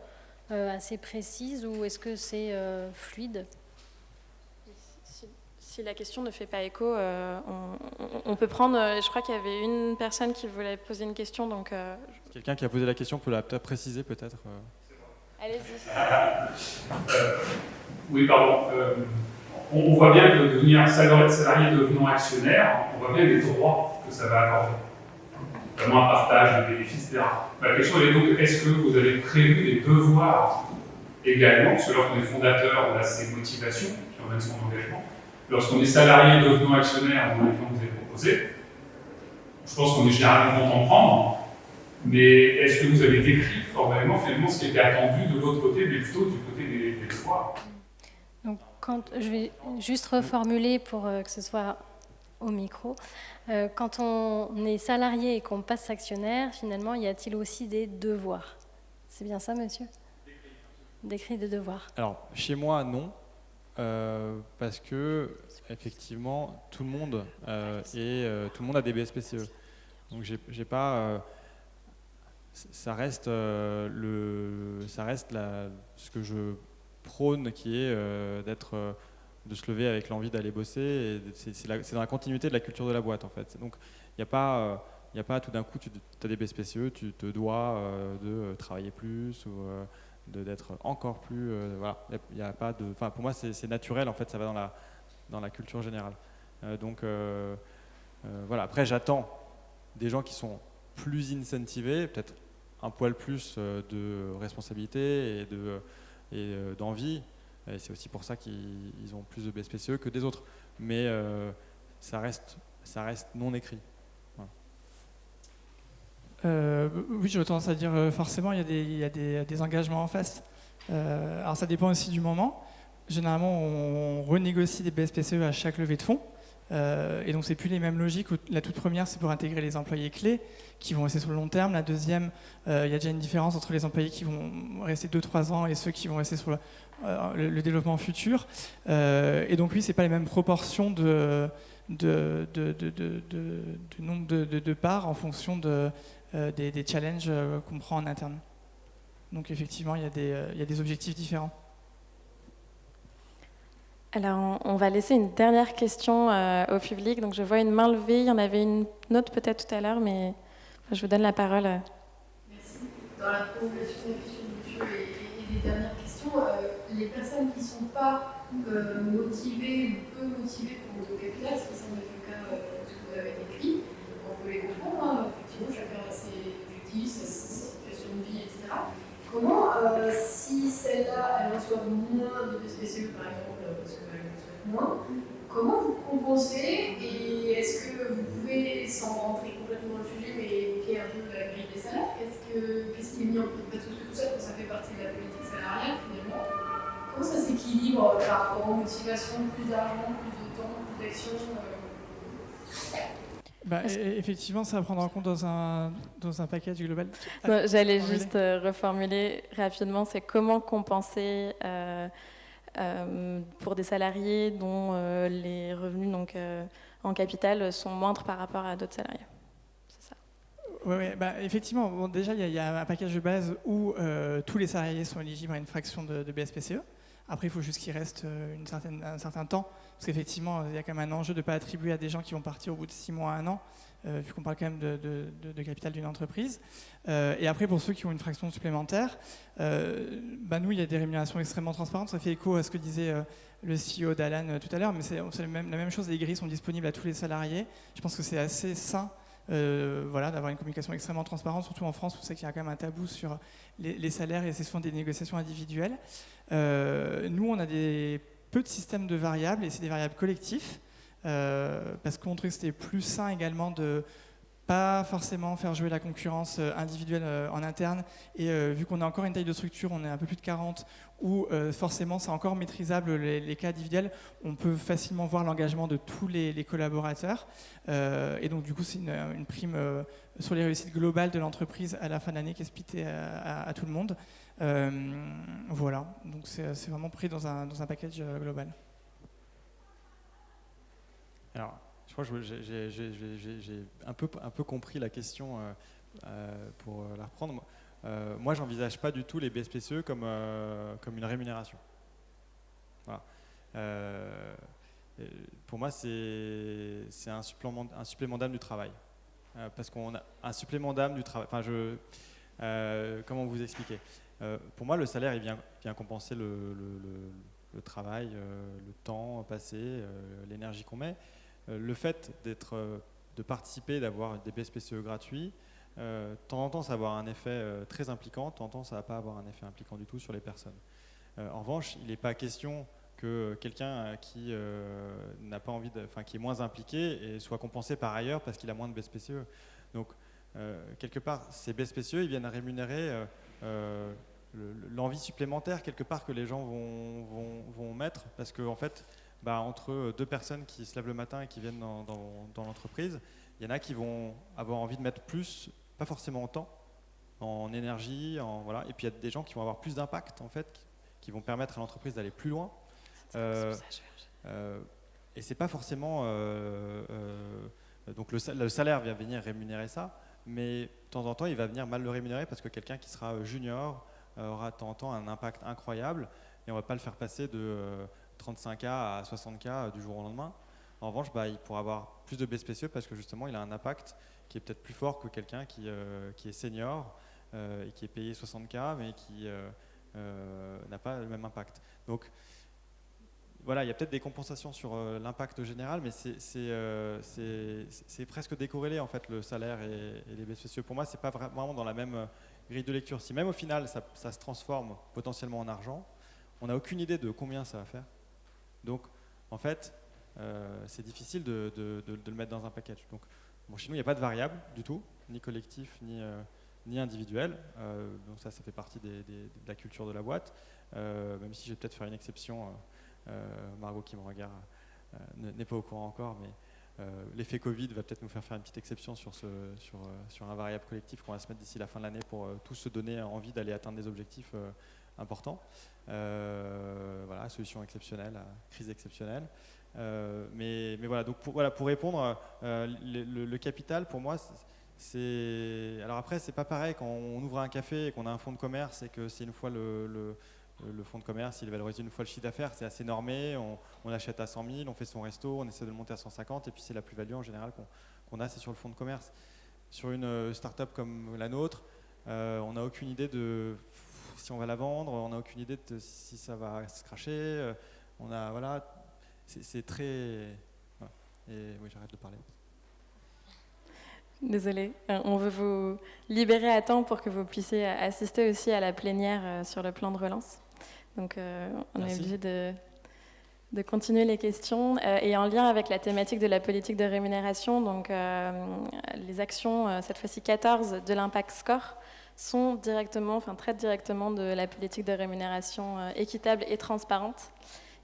assez précise ou est-ce que c'est fluide ? Si la question ne fait pas écho, on peut prendre... je crois qu'il y avait une personne qui voulait poser une question. Donc, quelqu'un qui a posé la question peut la préciser peut-être. Allez-y. Oui, pardon. On voit bien que devenir salarié devenant actionnaire, on voit bien les droits que ça va accorder. Notamment un partage de bénéfices, etc. La question est donc, est-ce que vous avez prévu des devoirs également? Parce que lorsqu'on est fondateur, on a ses motivations qui emmènent son engagement. Lorsqu'on est salarié devenant actionnaire, dans les plans que vous avez proposés, je pense qu'on est généralement content de prendre. Mais est-ce que vous avez décrit formellement finalement ce qui était attendu de l'autre côté, mais plutôt du côté des devoirs? Donc, je vais juste reformuler pour que ce soit au micro. Quand on est salarié et qu'on passe actionnaire, finalement, y a-t-il aussi des devoirs? C'est bien ça, monsieur? Décrit de devoirs. Alors, chez moi, non. Parce que, effectivement, tout le monde a des BSPCE. Donc, j'ai pas... ça reste, ce que je prône, qui est de se lever avec l'envie d'aller bosser. C'est dans la continuité de la culture de la boîte, en fait. Donc, il n'y a pas tout d'un coup, tu as des BSPCE, tu te dois de travailler plus ou d'être encore plus. Voilà. Il y a pas de. Enfin, pour moi, c'est naturel, en fait, ça va dans la culture générale. Voilà. Après, j'attends des gens qui sont plus incentivés, peut-être un poil plus de responsabilité et d'envie. Et c'est aussi pour ça qu'ils ont plus de BSPCE que des autres. Mais ça reste non écrit. Voilà. Oui, j'aurais tendance à dire forcément, il y a des engagements en face. Alors ça dépend aussi du moment. Généralement, on renégocie des BSPCE à chaque levée de fonds. Et donc, c'est plus les mêmes logiques. La toute première, c'est pour intégrer les employés clés qui vont rester sur le long terme. La deuxième, il y a déjà une différence entre les employés qui vont rester 2-3 ans et ceux qui vont rester sur le développement futur. Et donc, oui, c'est pas les mêmes proportions de nombre de parts en fonction des challenges qu'on prend en interne. Donc, effectivement, il y a des objectifs différents. Alors, on va laisser une dernière question au public. Donc, je vois une main levée. Il y en avait une autre peut-être tout à l'heure, mais je vous donne la parole. Merci. Dans la prolongation des questions de monsieur et des dernières questions, les personnes qui ne sont pas motivées ou peu motivées pour l'autocapital, ce qui semble être le cas de ce que vous avez décrit, on peut les comprendre. Hein. Effectivement, chacun a ses objectifs, sa situation de vie, etc. Comment, si celle-là, elle reçoit moins de BSPCE, par exemple, parce qu'elle en reçoit moins, comment vous compensez et est-ce que vous pouvez, sans rentrer complètement dans le sujet, mais évoquer un peu la grille des salaires? Qu'est-ce qui est mis en place? Parce que tout ça, ça fait partie de la politique salariale, finalement. Comment ça s'équilibre par rapport aux motivations, plus d'argent, plus de temps, plus d'action Effectivement, ça va prendre en compte dans un package global. J'allais juste reformuler rapidement, c'est comment compenser pour des salariés dont les revenus donc, en capital sont moindres par rapport à d'autres salariés. C'est ça. Oui, effectivement, bon, déjà, il y a un package de base où tous les salariés sont éligibles à une fraction de BSPCE. Après, il faut juste qu'il reste un certain temps, parce qu'effectivement, il y a quand même un enjeu de ne pas attribuer à des gens qui vont partir au bout de 6 mois à 1 an, vu qu'on parle quand même de capital d'une entreprise. Et après, pour ceux qui ont une fraction supplémentaire, nous, il y a des rémunérations extrêmement transparentes. Ça fait écho à ce que disait le CEO d'Alan tout à l'heure, mais c'est la même chose, les grilles sont disponibles à tous les salariés. Je pense que c'est assez sain d'avoir une communication extrêmement transparente, surtout en France où c'est qu'il y a quand même un tabou sur les salaires et c'est souvent des négociations individuelles. Nous, on a peu de systèmes de variables et c'est des variables collectifs parce qu'on trouvait que c'était plus sain également de pas forcément faire jouer la concurrence individuelle en interne et vu qu'on a encore une taille de structure, on est un peu plus de 40 où forcément c'est encore maîtrisable les cas individuels, on peut facilement voir l'engagement de tous les collaborateurs et donc du coup c'est une prime sur les réussites globales de l'entreprise à la fin de l'année qui est splittée à tout le monde. Voilà, donc c'est vraiment pris dans un package global. Alors, je crois que j'ai un peu compris la question pour la reprendre. Moi, j'envisage pas du tout les BSPCE comme une rémunération. Voilà. Pour moi, c'est un supplément d'âme du travail. Parce qu'on a un supplément d'âme du travail. Enfin, comment vous expliquer? Pour moi, le salaire, il vient compenser le travail, le temps passé, l'énergie qu'on met. Le fait de participer, d'avoir des BSPCE gratuits, de temps en temps, ça va avoir un effet très impliquant, de temps en temps, ça ne va pas avoir un effet impliquant du tout sur les personnes. En revanche, il n'est pas question que quelqu'un qui n'a pas envie, qui est moins impliqué et soit compensé par ailleurs parce qu'il a moins de BSPCE. Donc, quelque part, ces baies spécieux, ils viennent rémunérer l'envie supplémentaire, quelque part, que les gens vont mettre, parce qu'en fait, entre deux personnes qui se lèvent le matin et qui viennent dans l'entreprise, il y en a qui vont avoir envie de mettre plus, pas forcément en temps, en énergie, voilà. Et puis il y a des gens qui vont avoir plus d'impact, en fait, qui vont permettre à l'entreprise d'aller plus loin. Et c'est pas forcément... donc le salaire vient venir rémunérer ça, mais de temps en temps, il va venir mal le rémunérer parce que quelqu'un qui sera junior aura de temps en temps un impact incroyable et on ne va pas le faire passer de 35K à 60K du jour au lendemain. En revanche, il pourra avoir plus de baies spécieux parce que justement, il a un impact qui est peut-être plus fort que quelqu'un qui est senior et qui est payé 60K mais qui n'a pas le même impact. Donc, voilà, il y a peut-être des compensations sur l'impact général, mais c'est presque décorrélé en fait, le salaire et les baies spécieux. Pour moi, c'est pas vraiment dans la même grille de lecture. Si même au final, ça se transforme potentiellement en argent, on n'a aucune idée de combien ça va faire. Donc, en fait, c'est difficile de le mettre dans un package. Donc, chez nous, il n'y a pas de variable du tout, ni collectif, ni individuel. Donc ça fait partie de la culture de la boîte. Même si je vais peut-être faire une exception. Margot qui me regarde n'est pas au courant encore, mais l'effet Covid va peut-être nous faire une petite exception sur un variable collectif qu'on va se mettre d'ici la fin de l'année pour tous se donner envie d'aller atteindre des objectifs importants. Voilà, solution exceptionnelle, crise exceptionnelle. Mais voilà, donc pour répondre, le capital pour moi, alors après c'est pas pareil quand on ouvre un café et qu'on a un fonds de commerce et que c'est une fois le fonds de commerce, il valorise une fois le chiffre d'affaires, c'est assez normé, on achète à 100 000, on fait son resto, on essaie de le monter à 150 et puis c'est la plus-value en général qu'on a, c'est sur le fonds de commerce. Sur une start-up comme la nôtre, on n'a aucune idée de si on va la vendre, on n'a aucune idée de si ça va se cracher, c'est très... Voilà. Et oui, j'arrête de parler. Désolée, on veut vous libérer à temps pour que vous puissiez assister aussi à la plénière sur le plan de relance. Donc on est obligé de continuer les questions. Et en lien avec la thématique de la politique de rémunération, donc les actions, cette fois-ci 14, de l'Impact Score, traitent directement de la politique de rémunération équitable et transparente.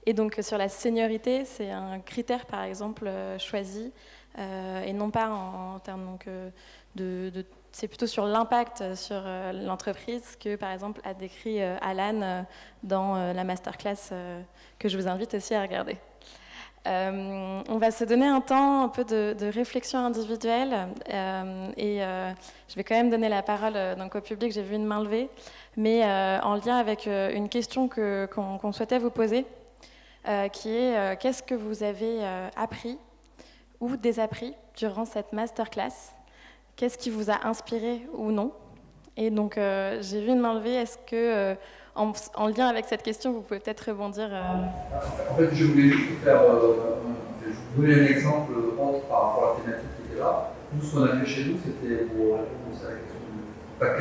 Et donc sur la seniorité, c'est un critère par exemple choisi, et non pas en termes c'est plutôt sur l'impact sur l'entreprise que par exemple a décrit Alan dans la masterclass que je vous invite aussi à regarder. On va se donner un temps un peu de réflexion individuelle et je vais quand même donner la parole donc au public, j'ai vu une main levée, mais en lien avec une question qu'on souhaitait vous poser, qui est qu'est-ce que vous avez appris ou désappris durant cette masterclass? Qu'est-ce qui vous a inspiré ou non? Et donc, j'ai vu une main levée. Est-ce que, en lien avec cette question, vous pouvez peut-être rebondir En fait, je voulais juste vous donner un exemple autre par rapport à la thématique qui était là. Nous, ce qu'on a fait chez nous, c'était pour répondre à la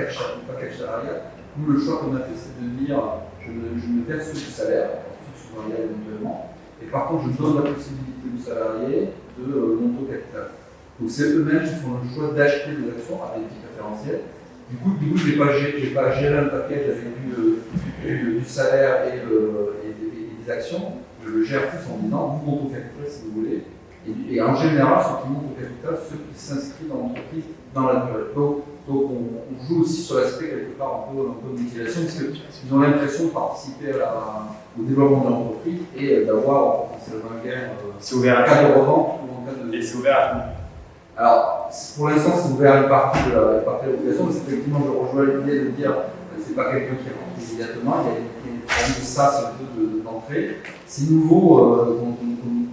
question du package salarial. Nous, le choix qu'on a fait, c'est de dire je me verse du salaire, fixe ou variable éventuellement, et par contre, je donne la possibilité aux salariés de monter au capital. Donc c'est eux-mêmes qui font le choix d'acheter des actions à des prix préférentiels. Du coup, je n'ai pas géré un package avec du salaire et des actions. Je le gère tous en disant, vous montez au capital si vous voulez. Et en général, ceux qui montent au capital, ceux qui s'inscrivent dans l'entreprise dans la durée. Donc on joue aussi sur l'aspect quelque part un peu de motivation, parce qu'ils ont l'impression de participer au développement de l'entreprise et d'avoir potentiellement un gain en cas de revente ou en cas de... Et c'est ouvert à tout. Alors, pour l'instant, c'est ouvert à une partie de la population, mais effectivement, je rejoins l'idée de dire que c'est pas quelqu'un qui rentre immédiatement, il y a une forme de sas un peu d'entrée. C'est nouveau, qu'on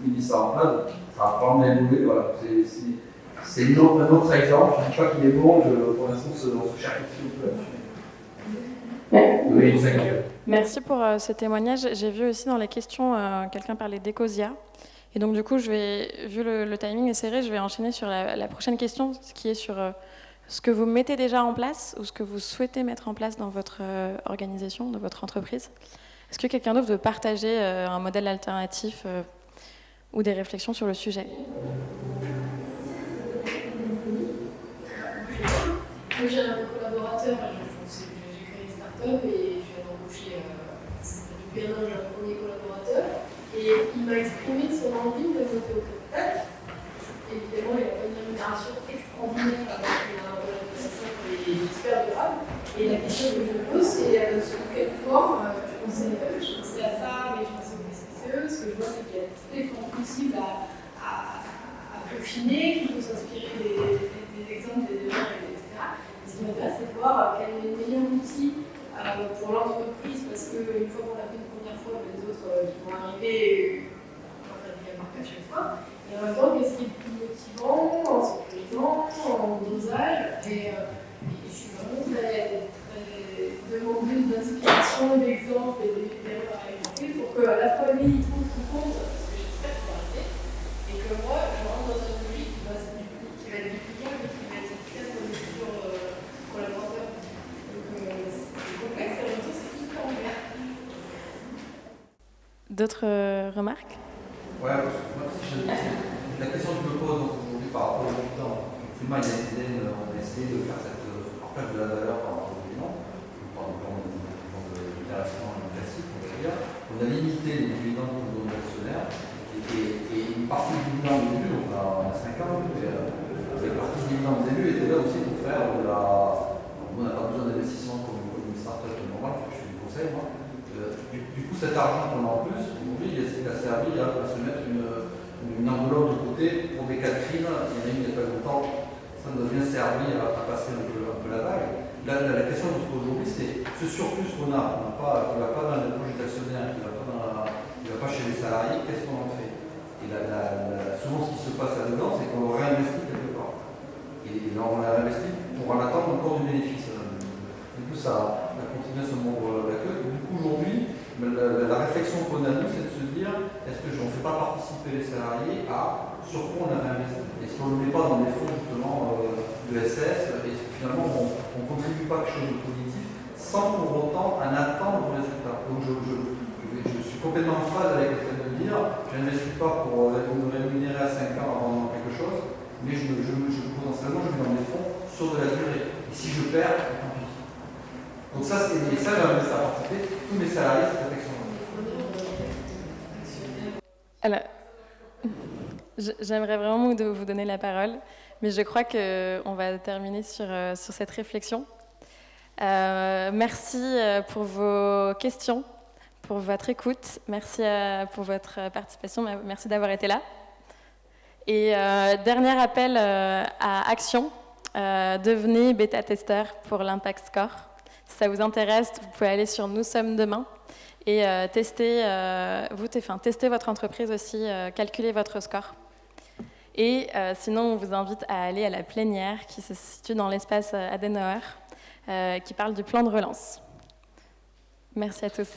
met ça en place, ça va probablement évoluer, voilà. C'est un autre exemple, je ne dis pas qu'il est bon, pour l'instant, on se cherche un peu là-dessus. Merci pour ce témoignage. J'ai vu aussi dans les questions, quelqu'un parlait d'Ecosia. Et donc du coup, vu le timing est serré, je vais enchaîner sur la prochaine question, qui est sur ce que vous mettez déjà en place ou ce que vous souhaitez mettre en place dans votre organisation, dans votre entreprise. Est-ce que quelqu'un d'autre veut partager un modèle alternatif ou des réflexions sur le sujet ? que j'ai un collaborateur, j'ai créé une start-up et je viens d'embaucher, depuis un an, j'ai un premier collaborateur. Et il m'a exprimé son envie de monter au capital. Évidemment, il n'a pas une rémunération extraordinaire avec un investisseur qui est super durable. Et la question que je me pose, c'est sous quelle forme je pensais à ça, mais je pensais au SPCE. Ce que je vois, c'est qu'il y a toutes les formes possibles à peaufiner, qu'il faut s'inspirer des exemples des démarches, etc. Et ce qui m'intéresse, c'est de voir quel est le meilleur outil pour l'entreprise, parce qu'une fois qu'on l'a fait une première fois, les autres qui vont arriver, on va faire des cas à chaque fois. Et en même temps, qu'est-ce qui est le plus motivant, en sécurisant, en dosage. Et je suis vraiment très demandeuse d'inspiration, d'exemples et d'erreurs à éviter pour qu'à la fois lui, il trouve tout compte, parce que j'espère qu'il va arrêter, et que moi, je rentre dans une logique qui va être duplicable et qui va être efficace pour les futurs collaborateurs. Donc c'est complexe, et en même temps, c'est hyper ouvert. D'autres remarques? Ouais, moi, la question que je me pose aujourd'hui par rapport au temps, effectivement, il y a des années, on a essayé de faire ce partage de la valeur par rapport au dividende, par exemple, l'intéressement classique, on va dire. On a limité les dividendes pour nos actionnaires, et une partie du dividende au début, on a 5 ans, avec la partie du dividende au début, était là aussi pour faire de la. On n'a pas besoin d'investissement comme une start-up normale, je fais du conseil, moi. Du coup, cet argent qu'on a en plus, aujourd'hui, il a servi à se mettre une enveloppe de côté pour des cas de crise. Il y en a une il n'y a pas longtemps, ça nous a bien servi à passer un peu la vague. La question qu'on se pose aujourd'hui, c'est ce surplus qu'on a, qui ne va pas dans les projets d'actionnaires, qui ne va pas chez les salariés, qu'est-ce qu'on en fait? Et souvent, ce qui se passe là-dedans, c'est qu'on le réinvestit quelque part. Et là, on l'a réinvesti pour en attendre encore du bénéfice. Du coup, ça continue à se mordre la queue. Du coup, aujourd'hui, la réflexion qu'on a, nous, c'est de se dire, est-ce qu'on ne fait pas participer les salariés sur quoi on a réinvesti? Est-ce qu'on ne le met pas dans des fonds, justement, de SS? Est-ce que finalement, on ne contribue pas à quelque chose de positif sans pour autant en attendre le résultat? Donc, je suis complètement en phase avec le fait de dire, je n'investis pas pour me rémunérer à 5 ans en vendant quelque chose, mais potentiellement, je mets dans des fonds sur de la durée. Et si je perds, tant pis. Donc ça, j'invite à participer tous les salariés, cette réflexion. Alors, j'aimerais vraiment vous donner la parole, mais je crois qu'on va terminer sur cette réflexion. Merci pour vos questions, pour votre écoute, merci pour votre participation, merci d'avoir été là. Et dernier appel à action, devenez bêta-testeur pour l'Impact Score. Si ça vous intéresse, vous pouvez aller sur Nous sommes demain et tester votre entreprise aussi, calculer votre score. Et sinon, on vous invite à aller à la plénière qui se situe dans l'espace Adenauer, qui parle du plan de relance. Merci à tous.